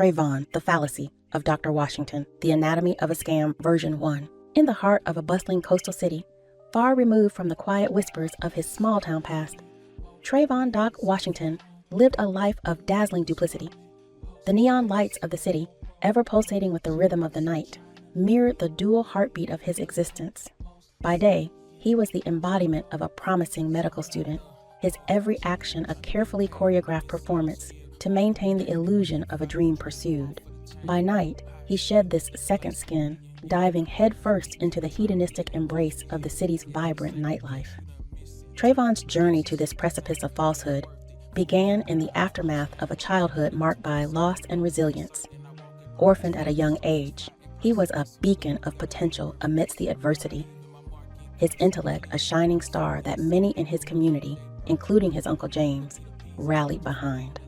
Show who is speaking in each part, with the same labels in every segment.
Speaker 1: Trevon, the fallacy of Dr. Washington, the anatomy of a scam version 1. In the heart of a bustling coastal city, far removed from the quiet whispers of his small-town past, Trevon Doc Washington lived a life of dazzling duplicity. The neon lights of the city, ever pulsating with the rhythm of the night, mirrored the dual heartbeat of his existence. By day, he was the embodiment of a promising medical student, his every action a carefully choreographed performance to maintain the illusion of a dream pursued. By night, he shed this second skin, diving headfirst into the hedonistic embrace of the city's vibrant nightlife. Trevon's journey to this precipice of falsehood began in the aftermath of a childhood marked by loss and resilience. Orphaned at a young age, he was a beacon of potential amidst the adversity. His intellect a shining star that many in his community, including his Uncle James, rallied behind.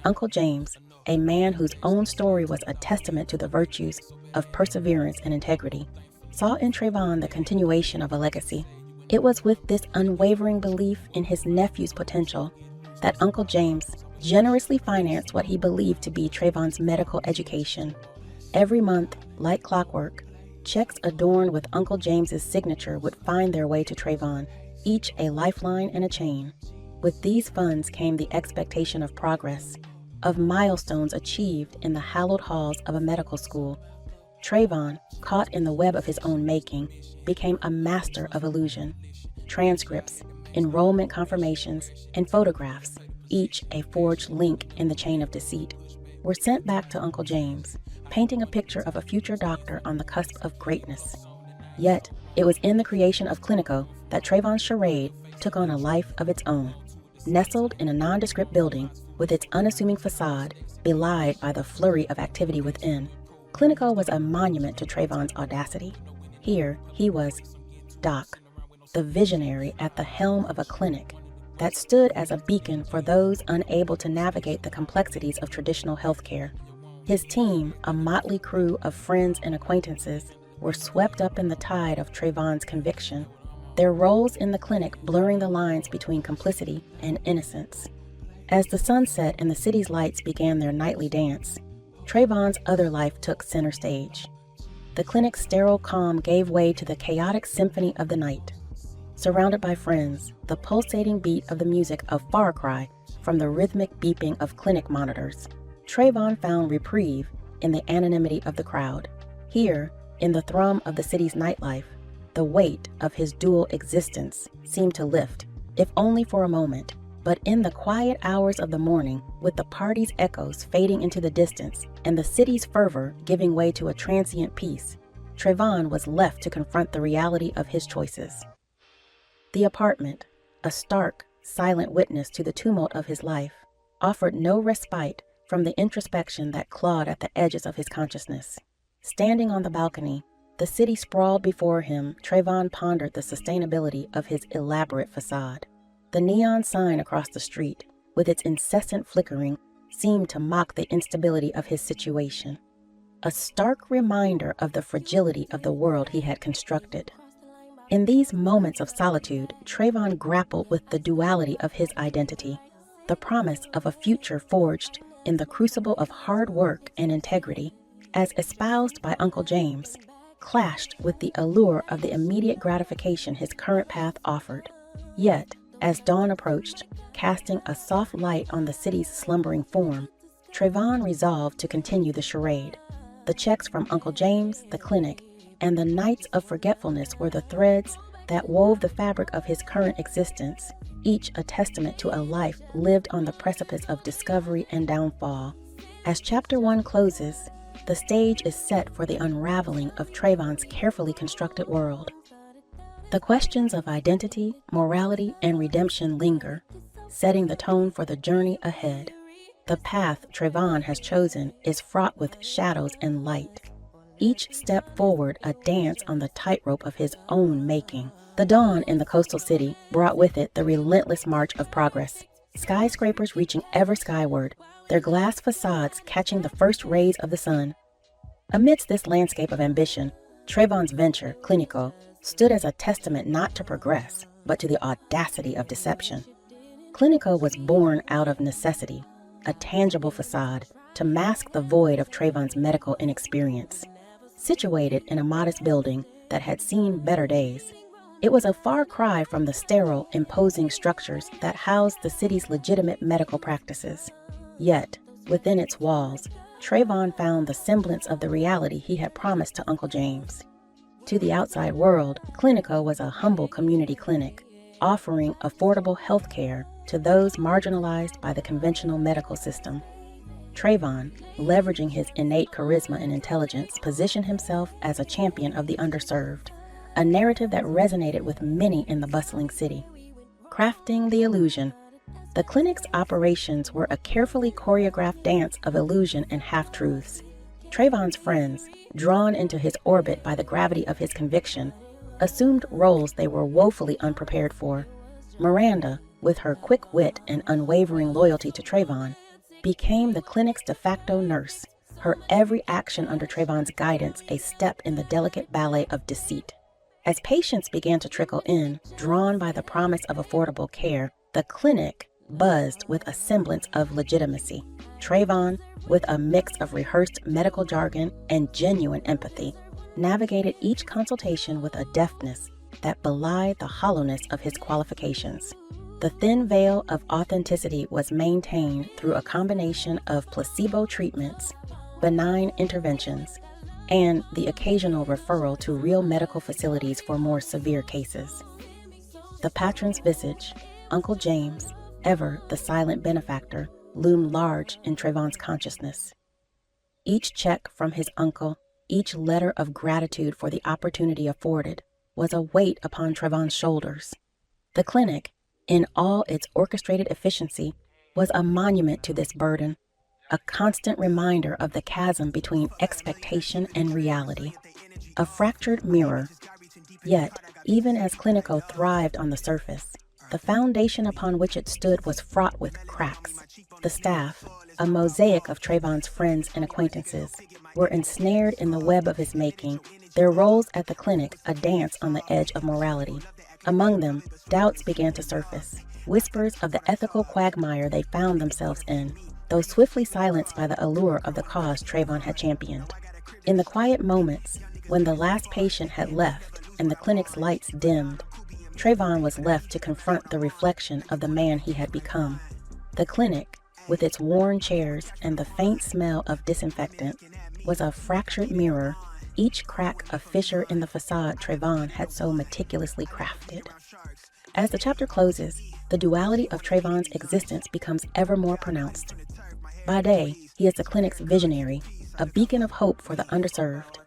Speaker 1: Uncle James, a man whose own story was a testament to the virtues of perseverance and integrity, saw in Trevon the continuation of a legacy. It was with this unwavering belief in his nephew's potential that Uncle James generously financed what he believed to be Trevon's medical education. Every month, like clockwork, checks adorned with Uncle James's signature would find their way to Trevon, each a lifeline and a chain. With these funds came the expectation of progress, of milestones achieved in the hallowed halls of a medical school. Trevon, caught in the web of his own making, became a master of illusion. Transcripts, enrollment confirmations, and photographs, each a forged link in the chain of deceit, were sent back to Uncle James, painting a picture of a future doctor on the cusp of greatness. Yet, it was in the creation of Clinico that Trevon's charade took on a life of its own. Nestled in a nondescript building with its unassuming facade belied by the flurry of activity within, Clinico was a monument to Trevon's audacity. Here, he was Doc, the visionary at the helm of a clinic that stood as a beacon for those unable to navigate the complexities of traditional healthcare. His team, a motley crew of friends and acquaintances, were swept up in the tide of Trevon's conviction, their roles in the clinic blurring the lines between complicity and innocence. As the sun set and the city's lights began their nightly dance, Trevon's other life took center stage. The clinic's sterile calm gave way to the chaotic symphony of the night. Surrounded by friends, the pulsating beat of the music a far cry from the rhythmic beeping of clinic monitors, Trevon found reprieve in the anonymity of the crowd. Here, in the thrum of the city's nightlife, the weight of his dual existence seemed to lift, if only for a moment. But in the quiet hours of the morning, with the party's echoes fading into the distance and the city's fervor giving way to a transient peace, Trevon was left to confront the reality of his choices. The apartment, a stark, silent witness to the tumult of his life, offered no respite from the introspection that clawed at the edges of his consciousness. Standing on the balcony, the city sprawled before him. Trevon pondered the sustainability of his elaborate facade. The neon sign across the street, with its incessant flickering, seemed to mock the instability of his situation, a stark reminder of the fragility of the world he had constructed. In these moments of solitude, Trevon grappled with the duality of his identity. The promise of a future forged in the crucible of hard work and integrity, as espoused by Uncle James, clashed with the allure of the immediate gratification his current path offered. Yet, as dawn approached, casting a soft light on the city's slumbering form, Trevon resolved to continue the charade. The checks from Uncle James, the clinic, and the nights of forgetfulness were the threads that wove the fabric of his current existence, each a testament to a life lived on the precipice of discovery and downfall. As Chapter 1 closes, the stage is set for the unraveling of Trevon's carefully constructed world. The questions of identity, morality, and redemption linger, setting the tone for the journey ahead. The path Trevon has chosen is fraught with shadows and light. Each step forward a dance on the tightrope of his own making. The dawn in the coastal city brought with it the relentless march of progress. Skyscrapers reaching ever skyward, their glass facades catching the first rays of the sun. Amidst this landscape of ambition, Trevon's venture, Clinico, stood as a testament not to progress, but to the audacity of deception. Clinico was born out of necessity, a tangible facade to mask the void of Trevon's medical inexperience. Situated in a modest building that had seen better days, it was a far cry from the sterile, imposing structures that housed the city's legitimate medical practices. Yet, within its walls, Trevon found the semblance of the reality he had promised to Uncle James. To the outside world, Clinico was a humble community clinic, offering affordable health care to those marginalized by the conventional medical system. Trevon, leveraging his innate charisma and intelligence, positioned himself as a champion of the underserved, a narrative that resonated with many in the bustling city. Crafting the illusion, the clinic's operations were a carefully choreographed dance of illusion and half-truths. Trevon's friends, drawn into his orbit by the gravity of his conviction, assumed roles they were woefully unprepared for. Miranda, with her quick wit and unwavering loyalty to Trevon, became the clinic's de facto nurse, her every action under Trevon's guidance a step in the delicate ballet of deceit. As patients began to trickle in, drawn by the promise of affordable care, the clinic buzzed with a semblance of legitimacy. Trevon, with a mix of rehearsed medical jargon and genuine empathy, navigated each consultation with a deftness that belied the hollowness of his qualifications. The thin veil of authenticity was maintained through a combination of placebo treatments, benign interventions, and the occasional referral to real medical facilities for more severe cases. The patron's visage, Uncle James, ever the silent benefactor, loomed large in Trevon's consciousness. Each check from his uncle, each letter of gratitude for the opportunity afforded, was a weight upon Trevon's shoulders. The clinic, in all its orchestrated efficiency, was a monument to this burden, a constant reminder of the chasm between expectation and reality, a fractured mirror. Yet, even as Clinico thrived on the surface, the foundation upon which it stood was fraught with cracks. The staff, a mosaic of Trevon's friends and acquaintances, were ensnared in the web of his making, their roles at the clinic a dance on the edge of morality. Among them, doubts began to surface, whispers of the ethical quagmire they found themselves in, though swiftly silenced by the allure of the cause Trevon had championed. In the quiet moments, when the last patient had left and the clinic's lights dimmed, Trevon was left to confront the reflection of the man he had become. The clinic, with its worn chairs and the faint smell of disinfectant, was a fractured mirror, each crack a fissure in the facade Trevon had so meticulously crafted. As the chapter closes, the duality of Trevon's existence becomes ever more pronounced. By day, he is the clinic's visionary, a beacon of hope for the underserved.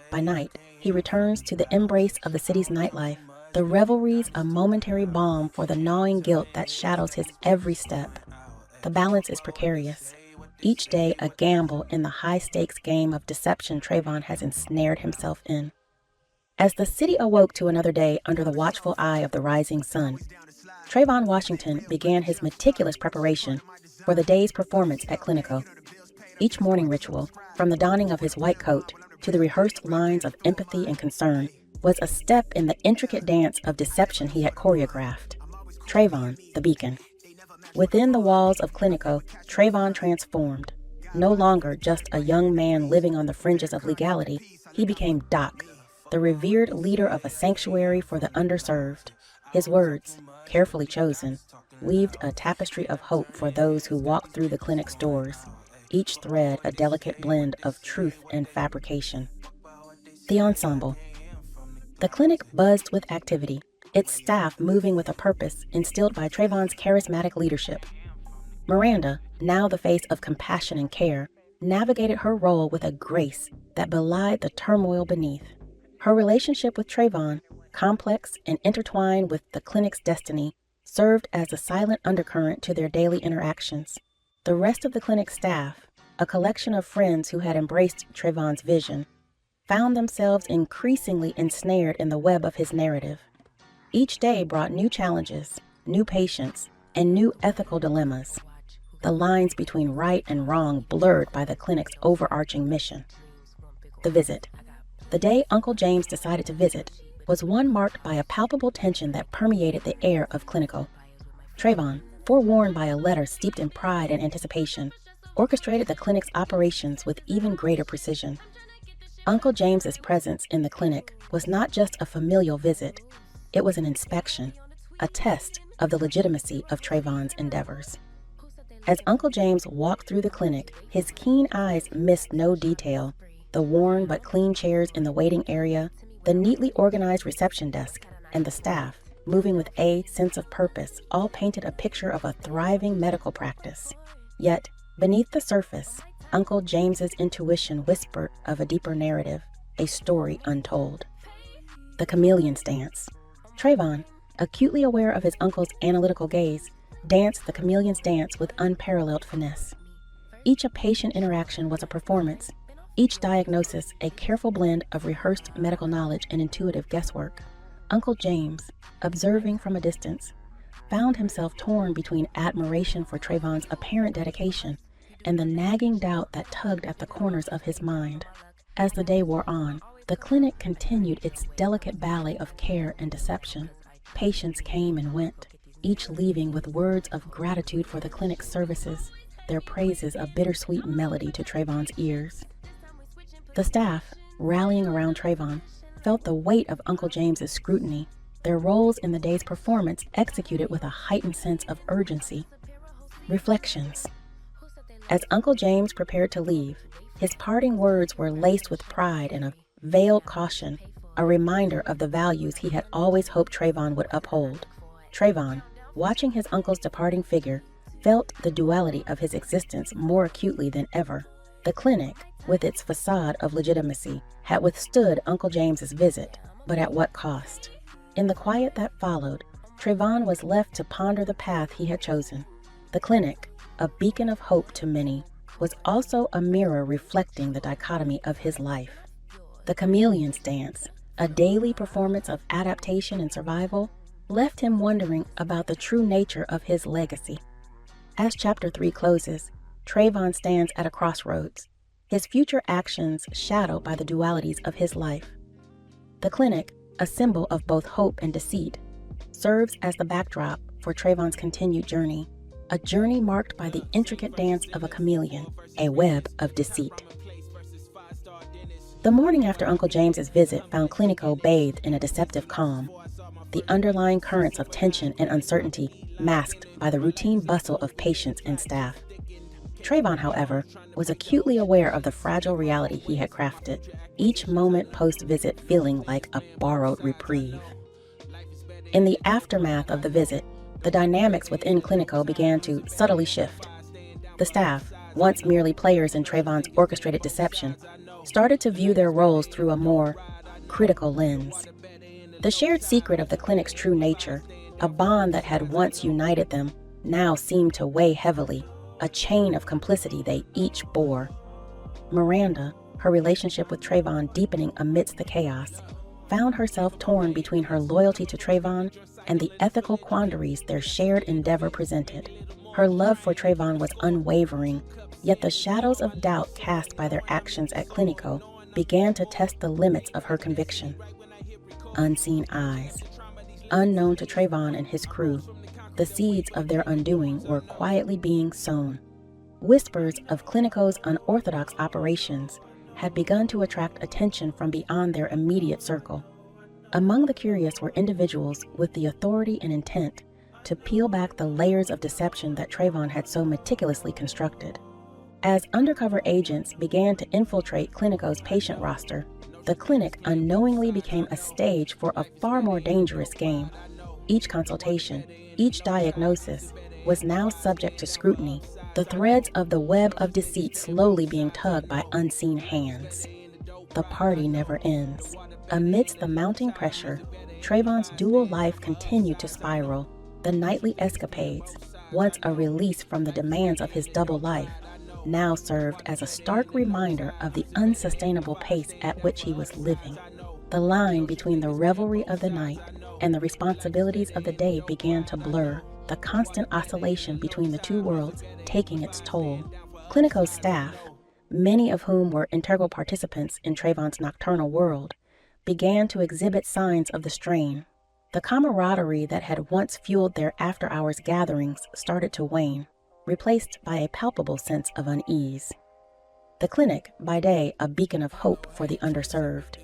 Speaker 1: By night, he returns to the embrace of the city's nightlife, the revelries a momentary balm for the gnawing guilt that shadows his every step. The balance is precarious. Each day a gamble in the high-stakes game of deception Trevon has ensnared himself in. As the city awoke to another day under the watchful eye of the rising sun, Trevon Washington began his meticulous preparation for the day's performance at Clinico. Each morning ritual, from the donning of his white coat to the rehearsed lines of empathy and concern, was a step in the intricate dance of deception he had choreographed. Trevon, the beacon. Within the walls of Clinico, Trevon transformed. No longer just a young man living on the fringes of legality, he became Doc, the revered leader of a sanctuary for the underserved. His words, carefully chosen, weaved a tapestry of hope for those who walked through the clinic's doors, each thread a delicate blend of truth and fabrication. The ensemble. The clinic buzzed with activity, its staff moving with a purpose instilled by Trevon's charismatic leadership. Miranda, now the face of compassion and care, navigated her role with a grace that belied the turmoil beneath. Her relationship with Trevon, complex and intertwined with the clinic's destiny, served as a silent undercurrent to their daily interactions. The rest of the clinic staff, a collection of friends who had embraced Trevon's vision, found themselves increasingly ensnared in the web of his narrative. Each day brought new challenges, new patients, and new ethical dilemmas, the lines between right and wrong blurred by the clinic's overarching mission. The visit. The day Uncle James decided to visit was one marked by a palpable tension that permeated the air of Clinico. Trevon, forewarned by a letter steeped in pride and anticipation, orchestrated the clinic's operations with even greater precision. Uncle James's presence in the clinic was not just a familial visit, it was an inspection, a test of the legitimacy of Trevon's endeavors. As Uncle James walked through the clinic, his keen eyes missed no detail: the worn but clean chairs in the waiting area, the neatly organized reception desk, and the staff, moving with a sense of purpose, all painted a picture of a thriving medical practice. Yet, beneath the surface, Uncle James's intuition whispered of a deeper narrative, a story untold. The chameleon stance. Trevon, acutely aware of his uncle's analytical gaze, danced the chameleon's dance with unparalleled finesse. Each patient interaction was a performance, each diagnosis a careful blend of rehearsed medical knowledge and intuitive guesswork. Uncle James, observing from a distance, found himself torn between admiration for Trevon's apparent dedication and the nagging doubt that tugged at the corners of his mind. As the day wore on, the clinic continued its delicate ballet of care and deception. Patients came and went, each leaving with words of gratitude for the clinic's services, their praises a bittersweet melody to Trevon's ears. The staff, rallying around Trevon, felt the weight of Uncle James's scrutiny, their roles in the day's performance executed with a heightened sense of urgency. Reflections. As Uncle James prepared to leave, his parting words were laced with pride and a veiled caution, a reminder of the values he had always hoped Trevon would uphold. Trevon, watching his uncle's departing figure, felt the duality of his existence more acutely than ever. The clinic, with its facade of legitimacy, had withstood Uncle James's visit, but at what cost? In the quiet that followed, Trevon was left to ponder the path he had chosen. The clinic, a beacon of hope to many, was also a mirror reflecting the dichotomy of his life. The chameleon's dance, a daily performance of adaptation and survival, left him wondering about the true nature of his legacy. As Chapter 3 closes, Trevon stands at a crossroads, his future actions shadowed by the dualities of his life. The clinic, a symbol of both hope and deceit, serves as the backdrop for Trevon's continued journey, a journey marked by the intricate dance of a chameleon, a web of deceit. The morning after Uncle James's visit found Clinico bathed in a deceptive calm, the underlying currents of tension and uncertainty masked by the routine bustle of patients and staff. Trevon, however, was acutely aware of the fragile reality he had crafted, each moment post-visit feeling like a borrowed reprieve. In the aftermath of the visit, the dynamics within Clinico began to subtly shift. The staff, once merely players in Trevon's orchestrated deception, started to view their roles through a more critical lens. The shared secret of the clinic's true nature, a bond that had once united them, now seemed to weigh heavily, a chain of complicity they each bore. Miranda, her relationship with Trevon deepening amidst the chaos, found herself torn between her loyalty to Trevon and the ethical quandaries their shared endeavor presented. Her love for Trevon was unwavering, yet the shadows of doubt cast by their actions at Clinico began to test the limits of her conviction. Unseen eyes. Unknown to Trevon and his crew, the seeds of their undoing were quietly being sown. Whispers of Clinico's unorthodox operations had begun to attract attention from beyond their immediate circle. Among the curious were individuals with the authority and intent to peel back the layers of deception that Trevon had so meticulously constructed. As undercover agents began to infiltrate Clinico's patient roster, the clinic unknowingly became a stage for a far more dangerous game. Each consultation, each diagnosis, was now subject to scrutiny, the threads of the web of deceit slowly being tugged by unseen hands. The party never ends. Amidst the mounting pressure, Trevon's dual life continued to spiral. The nightly escapades, once a release from the demands of his double life, now served as a stark reminder of the unsustainable pace at which he was living. The line between the revelry of the night and the responsibilities of the day began to blur, the constant oscillation between the two worlds taking its toll. Clinico's staff, many of whom were integral participants in Trevon's nocturnal world, began to exhibit signs of the strain. The camaraderie that had once fueled their after-hours gatherings started to wane. replaced by a palpable sense of unease. The clinic, by day, a beacon of hope for the underserved,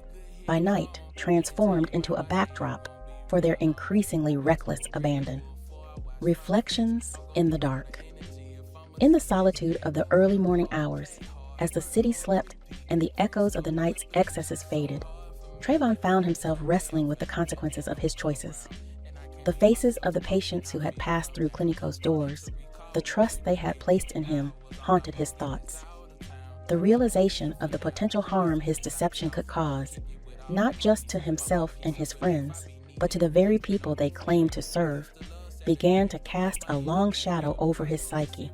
Speaker 1: by night, transformed into a backdrop for their increasingly reckless abandon. Reflections in the dark. In the solitude of the early morning hours, as the city slept and the echoes of the night's excesses faded, Trevon found himself wrestling with the consequences of his choices. The faces of the patients who had passed through Clinico's doors, the trust they had placed in him, haunted his thoughts. The realization of the potential harm his deception could cause, not just to himself and his friends, but to the very people they claimed to serve, began to cast a long shadow over his psyche.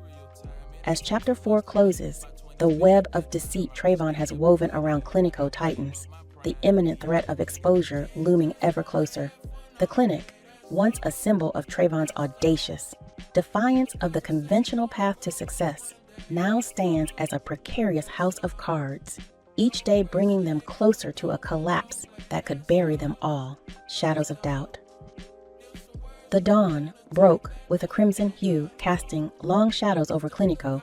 Speaker 1: As Chapter 4 closes, the web of deceit Trevon has woven around Clinico tightens, the imminent threat of exposure looming ever closer. The clinic, once a symbol of Trevon's audacious defiance of the conventional path to success, now stands as a precarious house of cards, each day bringing them closer to a collapse that could bury them all. Shadows of doubt. The dawn broke with a crimson hue casting long shadows over Clinico,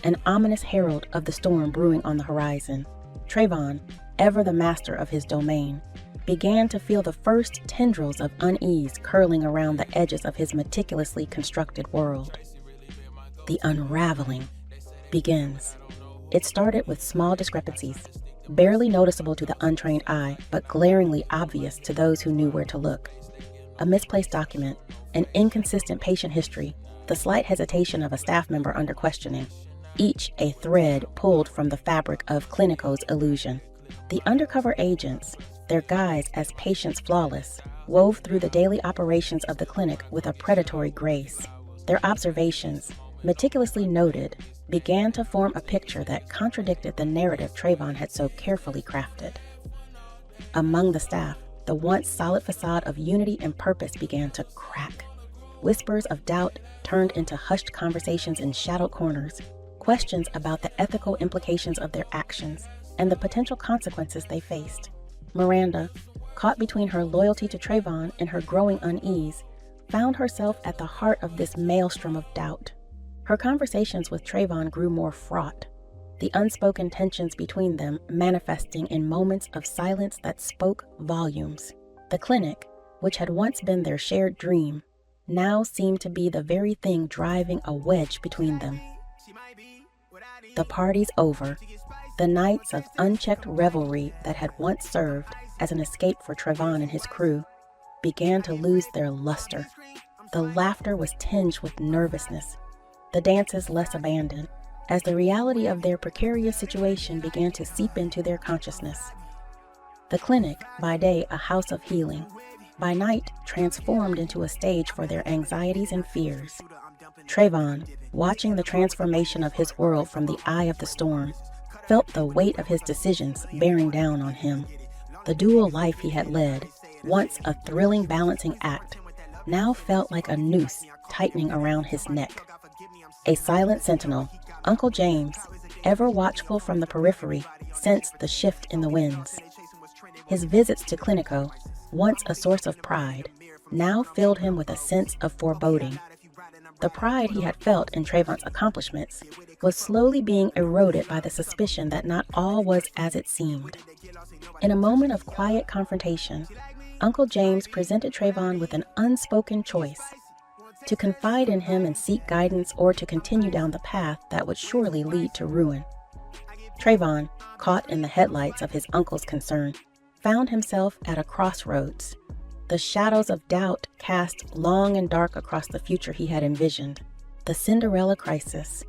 Speaker 1: an ominous herald of the storm brewing on the horizon. Trevon, ever the master of his domain, began to feel the first tendrils of unease curling around the edges of his meticulously constructed world. The unraveling begins. It started with small discrepancies, barely noticeable to the untrained eye, but glaringly obvious to those who knew where to look. A misplaced document, an inconsistent patient history, the slight hesitation of a staff member under questioning, each a thread pulled from the fabric of Clinico's illusion. The undercover agents, their guise as patients flawless, wove through the daily operations of the clinic with a predatory grace. Their observations, meticulously noted, began to form a picture that contradicted the narrative Trevon had so carefully crafted. Among the staff, the once solid facade of unity and purpose began to crack. Whispers of doubt turned into hushed conversations in shadowed corners, questions about the ethical implications of their actions and the potential consequences they faced. Miranda, caught between her loyalty to Trevon and her growing unease, found herself at the heart of this maelstrom of doubt. Her conversations with Trevon grew more fraught, the unspoken tensions between them manifesting in moments of silence that spoke volumes. The clinic, which had once been their shared dream, now seemed to be the very thing driving a wedge between them. The party's over. The nights of unchecked revelry that had once served as an escape for Trevon and his crew began to lose their luster. The laughter was tinged with nervousness, the dances less abandoned, as the reality of their precarious situation began to seep into their consciousness. The clinic, by day a house of healing, by night transformed into a stage for their anxieties and fears. Trevon, watching the transformation of his world from the eye of the storm, felt the weight of his decisions bearing down on him. The dual life he had led, once a thrilling balancing act, now felt like a noose tightening around his neck. A silent sentinel, Uncle James, ever watchful from the periphery, sensed the shift in the winds. His visits to Clinico, once a source of pride, now filled him with a sense of foreboding. The pride he had felt in Trevon's accomplishments was slowly being eroded by the suspicion that not all was as it seemed. In a moment of quiet confrontation, Uncle James presented Trevon with an unspoken choice: to confide in him and seek guidance, or to continue down the path that would surely lead to ruin. Trevon, caught in the headlights of his uncle's concern, found himself at a crossroads. The shadows of doubt cast long and dark across the future he had envisioned. The Cinderella crisis.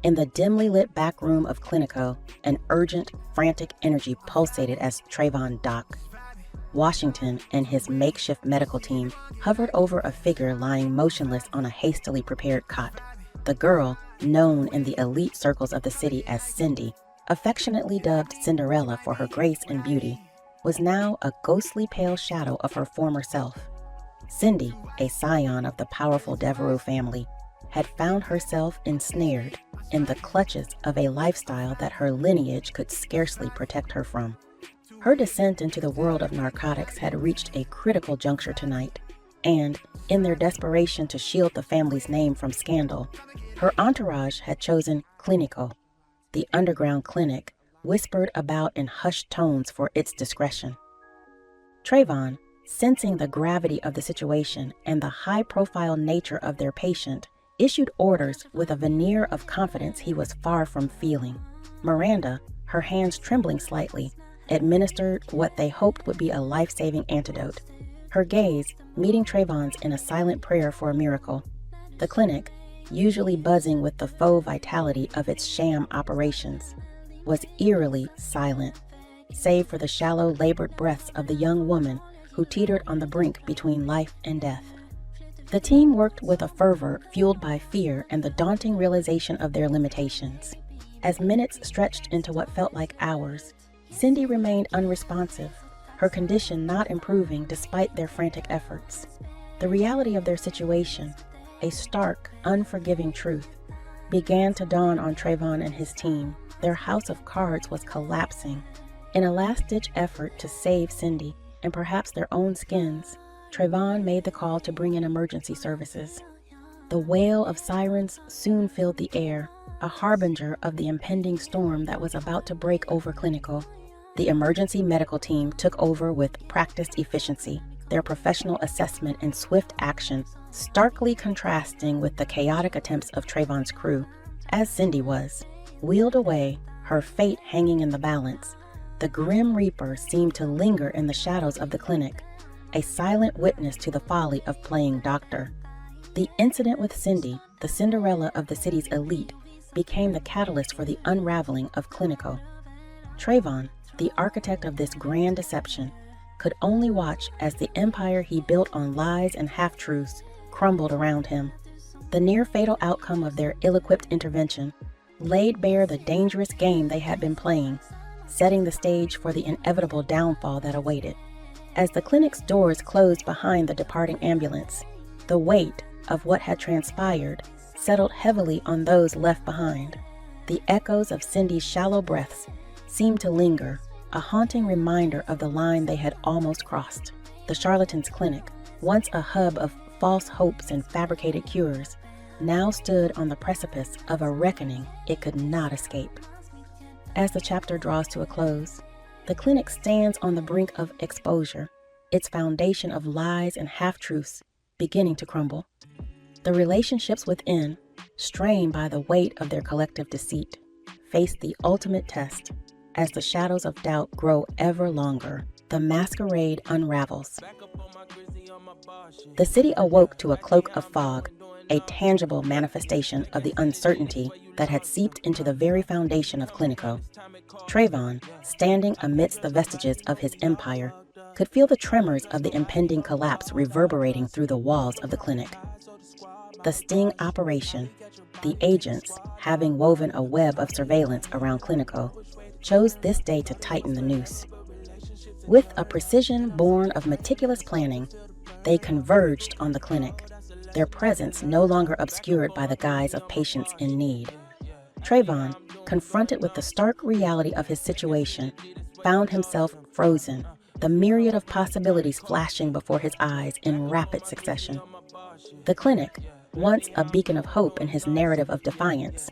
Speaker 1: In the dimly lit back room of Clinico, an urgent, frantic energy pulsated as Trevon Doc, Washington, and his makeshift medical team hovered over a figure lying motionless on a hastily prepared cot. The girl, known in the elite circles of the city as Cindy, affectionately dubbed Cinderella for her grace and beauty, was now a ghostly pale shadow of her former self. Cindy, a scion of the powerful Devereaux family, had found herself ensnared in the clutches of a lifestyle that her lineage could scarcely protect her from. Her descent into the world of narcotics had reached a critical juncture tonight. and, in their desperation to shield the family's name from scandal, her entourage had chosen Clinico, the underground clinic, whispered about in hushed tones for its discretion. Trevon, sensing the gravity of the situation and the high-profile nature of their patient, issued orders with a veneer of confidence he was far from feeling. Miranda, her hands trembling slightly, administered what they hoped would be a life-saving antidote, her gaze meeting Trevon's in a silent prayer for a miracle. The clinic, usually buzzing with the faux vitality of its sham operations, was eerily silent, save for the shallow, labored breaths of the young woman who teetered on the brink between life and death. The team worked with a fervor fueled by fear and the daunting realization of their limitations. As minutes stretched into what felt like hours, Cindy remained unresponsive, her condition not improving despite their frantic efforts. The reality of their situation, a stark, unforgiving truth, began to dawn on Trevon and his team. Their house of cards was collapsing. In a last-ditch effort to save Cindy and perhaps their own skins, Trevon made the call to bring in emergency services. The wail of sirens soon filled the air, a harbinger of the impending storm that was about to break over Clinico. The emergency medical team took over with practiced efficiency, their professional assessment and swift action starkly contrasting with the chaotic attempts of Trevon's crew. As Cindy was wheeled away, her fate hanging in the balance, the Grim Reaper seemed to linger in the shadows of the clinic, a silent witness to the folly of playing doctor. The incident with Cindy, the Cinderella of the city's elite, became the catalyst for the unraveling of Clinico. Trevon, the architect of this grand deception, could only watch as the empire he built on lies and half-truths crumbled around him. The near-fatal outcome of their ill-equipped intervention laid bare the dangerous game they had been playing, setting the stage for the inevitable downfall that awaited. As the clinic's doors closed behind the departing ambulance, the weight of what had transpired settled heavily on those left behind. The echoes of Cindy's shallow breaths seemed to linger, a haunting reminder of the line they had almost crossed. The charlatan's clinic, once a hub of false hopes and fabricated cures, now stood on the precipice of a reckoning it could not escape. As the chapter draws to a close, the clinic stands on the brink of exposure, its foundation of lies and half-truths beginning to crumble. The relationships within, strained by the weight of their collective deceit, face the ultimate test. As the shadows of doubt grow ever longer, the masquerade unravels. The city awoke to a cloak of fog, a tangible manifestation of the uncertainty that had seeped into the very foundation of Clinico. Trevon, standing amidst the vestiges of his empire, could feel the tremors of the impending collapse reverberating through the walls of the clinic. The sting operation, the agents, having woven a web of surveillance around Clinico, chose this day to tighten the noose. With a precision born of meticulous planning, they converged on the clinic, their presence no longer obscured by the guise of patients in need. Trevon, confronted with the stark reality of his situation, found himself frozen, the myriad of possibilities flashing before his eyes in rapid succession. The clinic, once a beacon of hope in his narrative of defiance,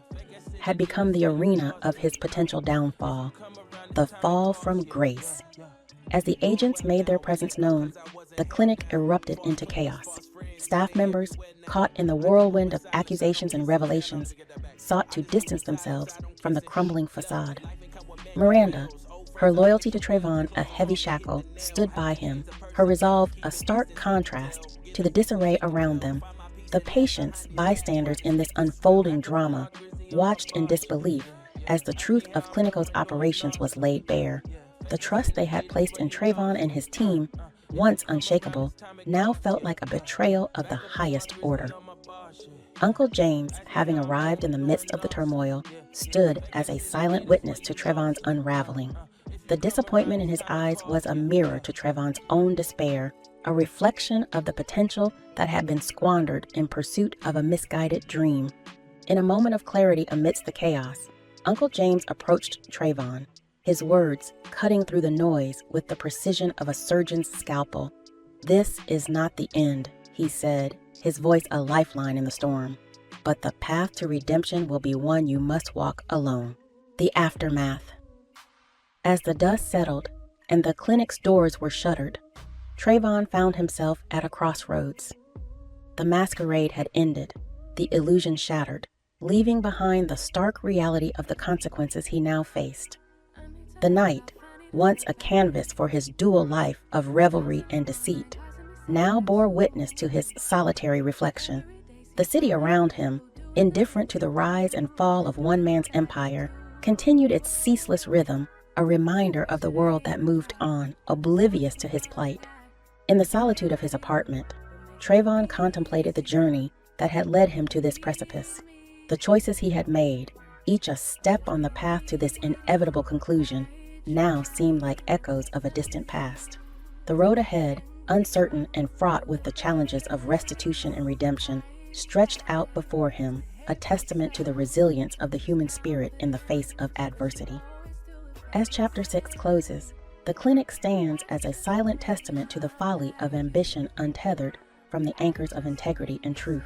Speaker 1: had become the arena of his potential downfall, the fall from grace. As the agents made their presence known, the clinic erupted into chaos. Staff members, caught in the whirlwind of accusations and revelations, sought to distance themselves from the crumbling facade. Miranda, her loyalty to Trevon a heavy shackle, stood by him, her resolve a stark contrast to the disarray around them. The patients, bystanders in this unfolding drama, watched in disbelief as the truth of Clinico's operations was laid bare. The trust they had placed in Trevon and his team, once unshakable, now felt like a betrayal of the highest order. Uncle James, having arrived in the midst of the turmoil, stood as a silent witness to Trevon's unraveling. The disappointment in his eyes was a mirror to Trevon's own despair, a reflection of the potential that had been squandered in pursuit of a misguided dream. In a moment of clarity amidst the chaos, Uncle James approached Trevon, his words cutting through the noise with the precision of a surgeon's scalpel. "This is not the end," he said, his voice a lifeline in the storm. "But the path to redemption will be one you must walk alone." The aftermath. As the dust settled and the clinic's doors were shuttered, Trevon found himself at a crossroads. The masquerade had ended, the illusion shattered, leaving behind the stark reality of the consequences he now faced. The night, once a canvas for his dual life of revelry and deceit, now bore witness to his solitary reflection. The city around him, indifferent to the rise and fall of one man's empire, continued its ceaseless rhythm, a reminder of the world that moved on, oblivious to his plight. In the solitude of his apartment, Trevon contemplated the journey that had led him to this precipice. The choices he had made, each a step on the path to this inevitable conclusion, now seemed like echoes of a distant past. The road ahead, uncertain and fraught with the challenges of restitution and redemption, stretched out before him, a testament to the resilience of the human spirit in the face of adversity. As Chapter 6 closes, the clinic stands as a silent testament to the folly of ambition untethered from the anchors of integrity and truth.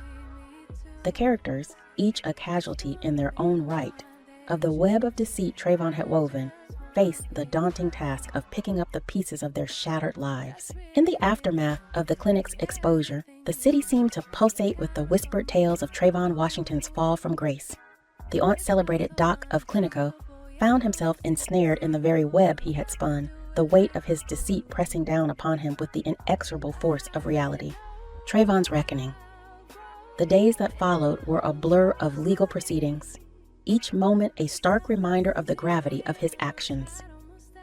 Speaker 1: The characters, each a casualty in their own right, of the web of deceit Trevon had woven, faced the daunting task of picking up the pieces of their shattered lives. In the aftermath of the clinic's exposure, the city seemed to pulsate with the whispered tales of Trevon Washington's fall from grace. The once-celebrated Doc of Clinico found himself ensnared in the very web he had spun, the weight of his deceit pressing down upon him with the inexorable force of reality. Trevon's reckoning. The days that followed were a blur of legal proceedings, each moment a stark reminder of the gravity of his actions.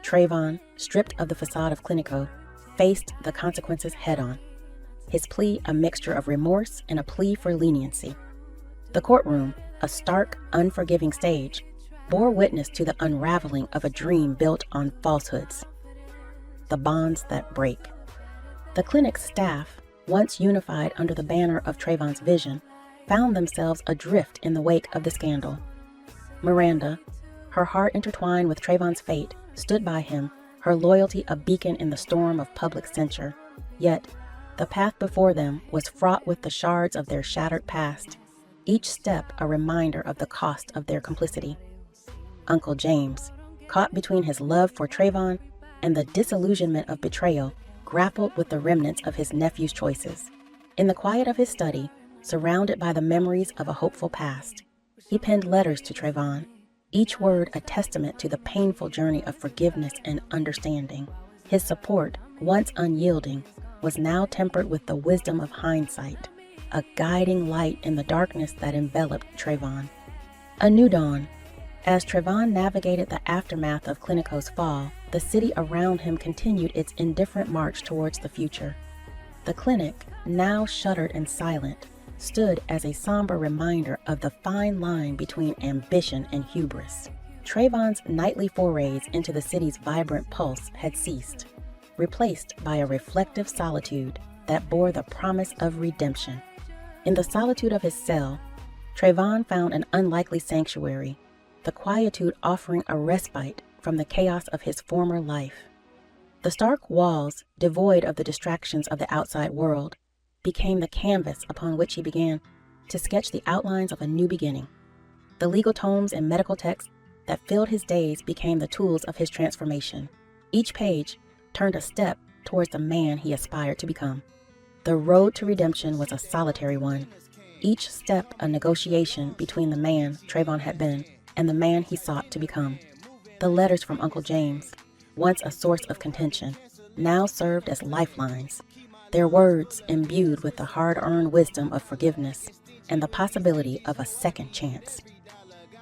Speaker 1: Trevon, stripped of the facade of Clinico, faced the consequences head-on, his plea a mixture of remorse and a plea for leniency. The courtroom, a stark, unforgiving stage, bore witness to the unraveling of a dream built on falsehoods. The bonds that break. The clinic's staff, once unified under the banner of Trevon's vision, found themselves adrift in the wake of the scandal. Miranda, her heart intertwined with Trevon's fate, stood by him, her loyalty a beacon in the storm of public censure. Yet, the path before them was fraught with the shards of their shattered past, each step a reminder of the cost of their complicity. Uncle James, caught between his love for Trevon and the disillusionment of betrayal, grappled with the remnants of his nephew's choices. In the quiet of his study, surrounded by the memories of a hopeful past, he penned letters to Trevon, each word a testament to the painful journey of forgiveness and understanding. His support, once unyielding, was now tempered with the wisdom of hindsight, a guiding light in the darkness that enveloped Trevon. A new dawn. As Trevon navigated the aftermath of Clinico's fall, the city around him continued its indifferent march towards the future. The clinic, now shuttered and silent, stood as a somber reminder of the fine line between ambition and hubris. Trevon's nightly forays into the city's vibrant pulse had ceased, replaced by a reflective solitude that bore the promise of redemption. In the solitude of his cell, Trevon found an unlikely sanctuary, the quietude offering a respite from the chaos of his former life. The stark walls, devoid of the distractions of the outside world, became the canvas upon which he began to sketch the outlines of a new beginning. The legal tomes and medical texts that filled his days became the tools of his transformation. Each page turned a step towards the man he aspired to become. The road to redemption was a solitary one, each step a negotiation between the man Trevon had been and the man he sought to become. The letters from Uncle James, once a source of contention, now served as lifelines, their words imbued with the hard-earned wisdom of forgiveness and the possibility of a second chance.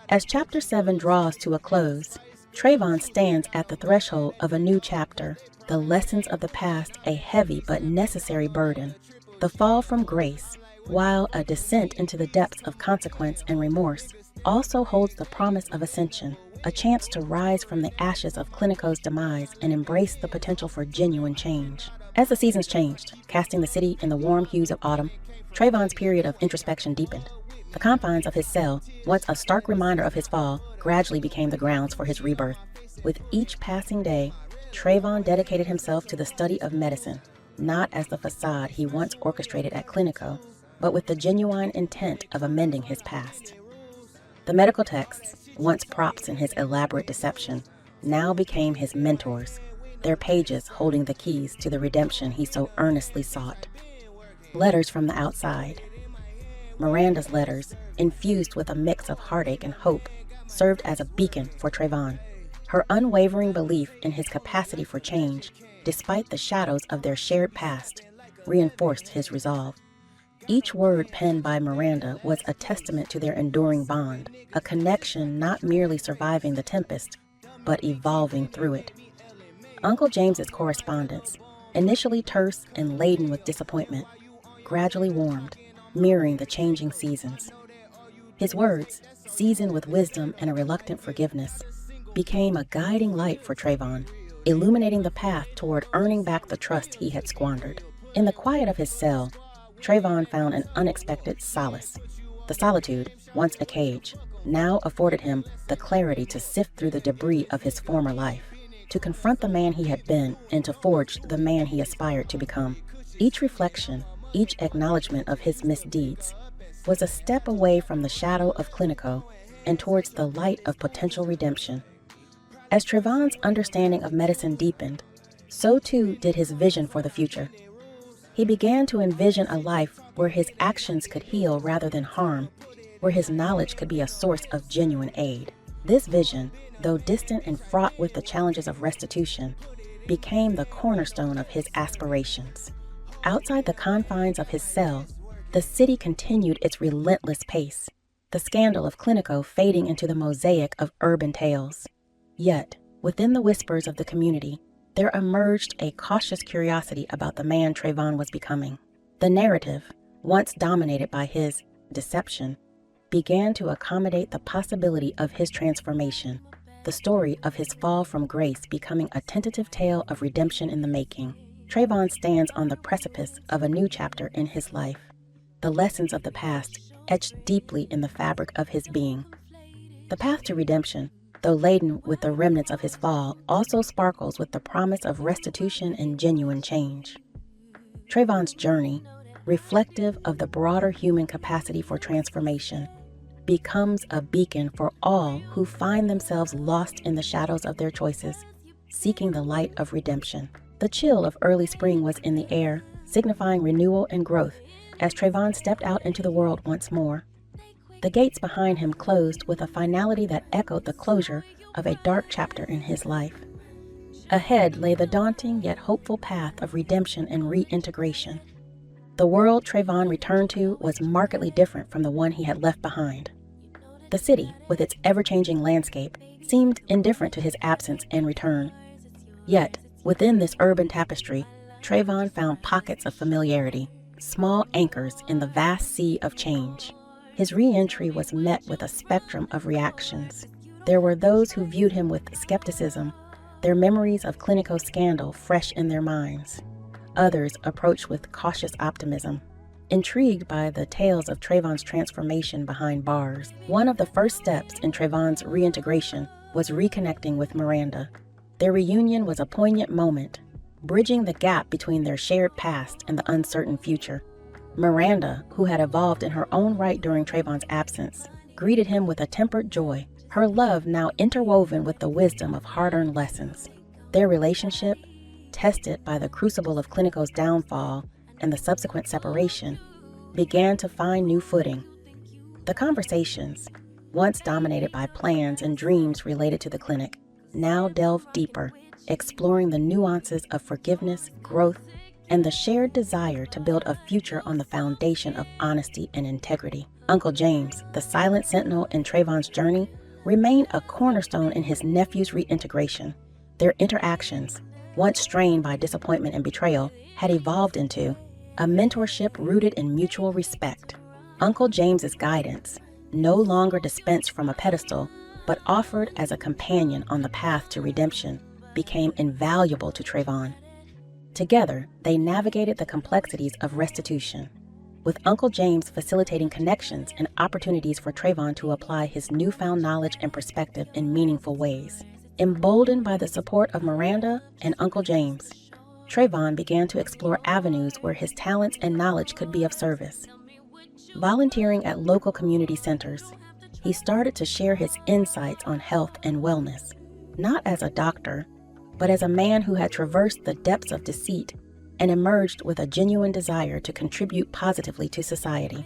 Speaker 1: As Chapter 7 draws to a close, Trevon stands at the threshold of a new chapter, the lessons of the past a heavy but necessary burden. The fall from grace, while a descent into the depths of consequence and remorse, also holds the promise of ascension, a chance to rise from the ashes of Clinico's demise and embrace the potential for genuine change. As the seasons changed, casting the city in the warm hues of autumn, Trevon's period of introspection deepened. The confines of his cell, once a stark reminder of his fall, gradually became the grounds for his rebirth. With each passing day, Trevon dedicated himself to the study of medicine, not as the facade he once orchestrated at Clinico, but with the genuine intent of amending his past. The medical texts, once props in his elaborate deception, now became his mentors, their pages holding the keys to the redemption he so earnestly sought. Letters from the outside. Miranda's letters, infused with a mix of heartache and hope, served as a beacon for Trevon. Her unwavering belief in his capacity for change, despite the shadows of their shared past, reinforced his resolve. Each word penned by Miranda was a testament to their enduring bond, a connection not merely surviving the tempest, but evolving through it. Uncle James's correspondence, initially terse and laden with disappointment, gradually warmed, mirroring the changing seasons. His words, seasoned with wisdom and a reluctant forgiveness, became a guiding light for Trevon, illuminating the path toward earning back the trust he had squandered. In the quiet of his cell, Trevon found an unexpected solace. The solitude, once a cage, now afforded him the clarity to sift through the debris of his former life, to confront the man he had been and to forge the man he aspired to become. Each reflection, each acknowledgement of his misdeeds, was a step away from the shadow of Clinico and towards the light of potential redemption. As Trevon's understanding of medicine deepened, so too did his vision for the future. He began to envision a life where his actions could heal rather than harm, where his knowledge could be a source of genuine aid. This vision, though distant and fraught with the challenges of restitution, became the cornerstone of his aspirations. Outside the confines of his cell, the city continued its relentless pace, the scandal of Clinico fading into the mosaic of urban tales. Yet, within the whispers of the community, there emerged a cautious curiosity about the man Trevon was becoming. The narrative, once dominated by his deception, began to accommodate the possibility of his transformation, the story of his fall from grace becoming a tentative tale of redemption in the making. Trevon stands on the precipice of a new chapter in his life, the lessons of the past etched deeply in the fabric of his being. The path to redemption, though laden with the remnants of his fall, also sparkles with the promise of restitution and genuine change. Trevon's journey, reflective of the broader human capacity for transformation, becomes a beacon for all who find themselves lost in the shadows of their choices, seeking the light of redemption. The chill of early spring was in the air, signifying renewal and growth as Trevon stepped out into the world once more. The gates behind him closed with a finality that echoed the closure of a dark chapter in his life. Ahead lay the daunting yet hopeful path of redemption and reintegration. The world Trevon returned to was markedly different from the one he had left behind. The city, with its ever-changing landscape, seemed indifferent to his absence and return. Yet, within this urban tapestry, Trevon found pockets of familiarity, small anchors in the vast sea of change. His re-entry was met with a spectrum of reactions. There were those who viewed him with skepticism, their memories of Clinico's scandal fresh in their minds. Others approached with cautious optimism, intrigued by the tales of Trevon's transformation behind bars. One of the first steps in Trevon's reintegration was reconnecting with Miranda. Their reunion was a poignant moment, bridging the gap between their shared past and the uncertain future. Miranda, who had evolved in her own right during Trevon's absence, greeted him with a tempered joy, her love now interwoven with the wisdom of hard-earned lessons. Their relationship, tested by the crucible of Clinico's downfall and the subsequent separation, began to find new footing. The conversations, once dominated by plans and dreams related to the clinic, now delved deeper, exploring the nuances of forgiveness, growth, and the shared desire to build a future on the foundation of honesty and integrity. Uncle James, the silent sentinel in Trevon's journey, remained a cornerstone in his nephew's reintegration. Their interactions, once strained by disappointment and betrayal, had evolved into a mentorship rooted in mutual respect. Uncle James's guidance, no longer dispensed from a pedestal, but offered as a companion on the path to redemption, became invaluable to Trevon. Together, they navigated the complexities of restitution, with Uncle James facilitating connections and opportunities for Trevon to apply his newfound knowledge and perspective in meaningful ways. Emboldened by the support of Miranda and Uncle James, Trevon began to explore avenues where his talents and knowledge could be of service. Volunteering at local community centers, he started to share his insights on health and wellness, not as a doctor, but as a man who had traversed the depths of deceit and emerged with a genuine desire to contribute positively to society.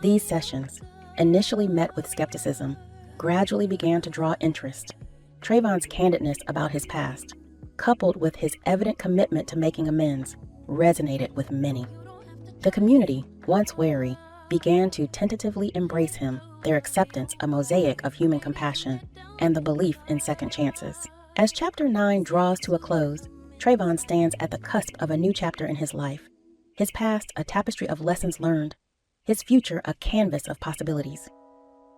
Speaker 1: These sessions, initially met with skepticism, gradually began to draw interest. Trevon's candidness about his past, coupled with his evident commitment to making amends, resonated with many. The community, once wary, began to tentatively embrace him, their acceptance a mosaic of human compassion and the belief in second chances. As Chapter 9 draws to a close, Trevon stands at the cusp of a new chapter in his life. His past a tapestry of lessons learned, his future a canvas of possibilities.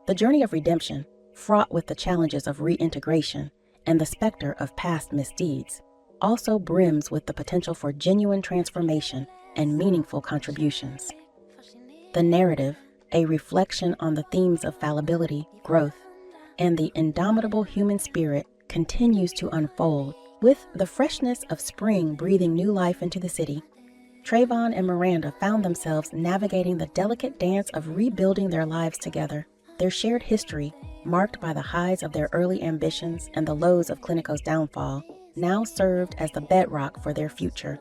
Speaker 1: The journey of redemption, fraught with the challenges of reintegration and the specter of past misdeeds, also brims with the potential for genuine transformation and meaningful contributions. The narrative, a reflection on the themes of fallibility, growth, and the indomitable human spirit, continues to unfold, with the freshness of spring breathing new life into the city. Trevon and Miranda found themselves navigating the delicate dance of rebuilding their lives together. Their shared history, marked by the highs of their early ambitions and the lows of Clinico's downfall, now served as the bedrock for their future.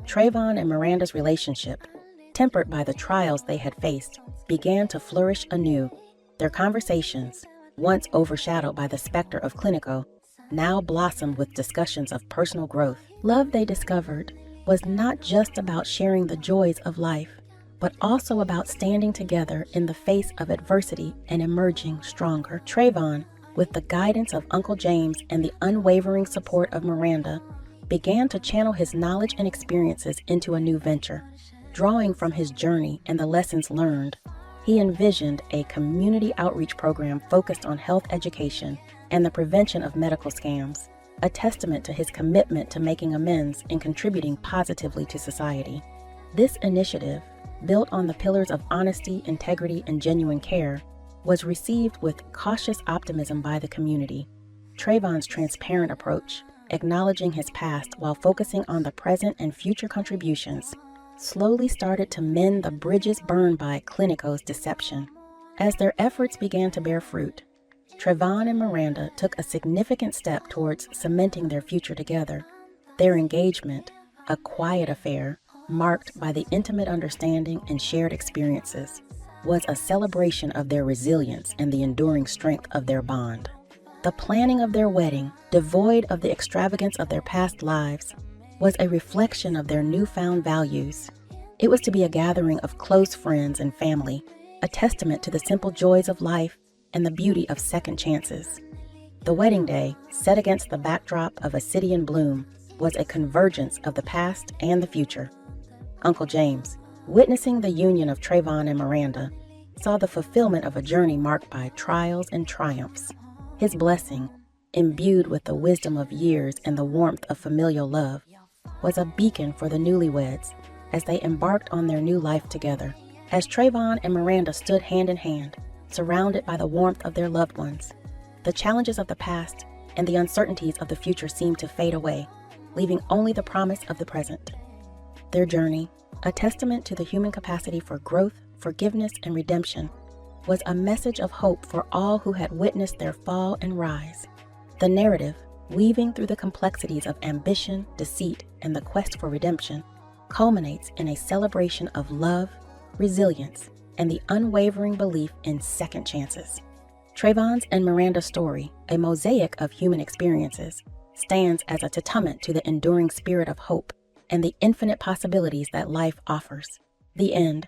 Speaker 1: Trevon and Miranda's relationship, tempered by the trials they had faced, began to flourish anew. Their conversations, once overshadowed by the specter of Clinico, now blossomed with discussions of personal growth. Love, they discovered, was not just about sharing the joys of life, but also about standing together in the face of adversity and emerging stronger. Trevon, with the guidance of Uncle James and the unwavering support of Miranda, began to channel his knowledge and experiences into a new venture. Drawing from his journey and the lessons learned, he envisioned a community outreach program focused on health education and the prevention of medical scams, a testament to his commitment to making amends and contributing positively to society. This initiative, built on the pillars of honesty, integrity, and genuine care, was received with cautious optimism by the community. Trevon's transparent approach, acknowledging his past while focusing on the present and future contributions, slowly started to mend the bridges burned by Clinico's deception. As their efforts began to bear fruit, Trevon and Miranda took a significant step towards cementing their future together. Their engagement, a quiet affair, marked by the intimate understanding and shared experiences, was a celebration of their resilience and the enduring strength of their bond. The planning of their wedding, devoid of the extravagance of their past lives, was a reflection of their newfound values. It was to be a gathering of close friends and family, a testament to the simple joys of life and the beauty of second chances. The wedding day, set against the backdrop of a city in bloom, was a convergence of the past and the future. Uncle James, witnessing the union of Trevon and Miranda, saw the fulfillment of a journey marked by trials and triumphs. His blessing, imbued with the wisdom of years and the warmth of familial love, was a beacon for the newlyweds as they embarked on their new life together. As Trevon and Miranda stood hand in hand, surrounded by the warmth of their loved ones, the challenges of the past and the uncertainties of the future seemed to fade away, leaving only the promise of the present. Their journey, a testament to the human capacity for growth, forgiveness, and redemption, was a message of hope for all who had witnessed their fall and rise. The narrative, weaving through the complexities of ambition, deceit, and the quest for redemption, culminates in a celebration of love, resilience, and the unwavering belief in second chances. Trevon's and Miranda's story, a mosaic of human experiences, stands as a testament to the enduring spirit of hope and the infinite possibilities that life offers. The end.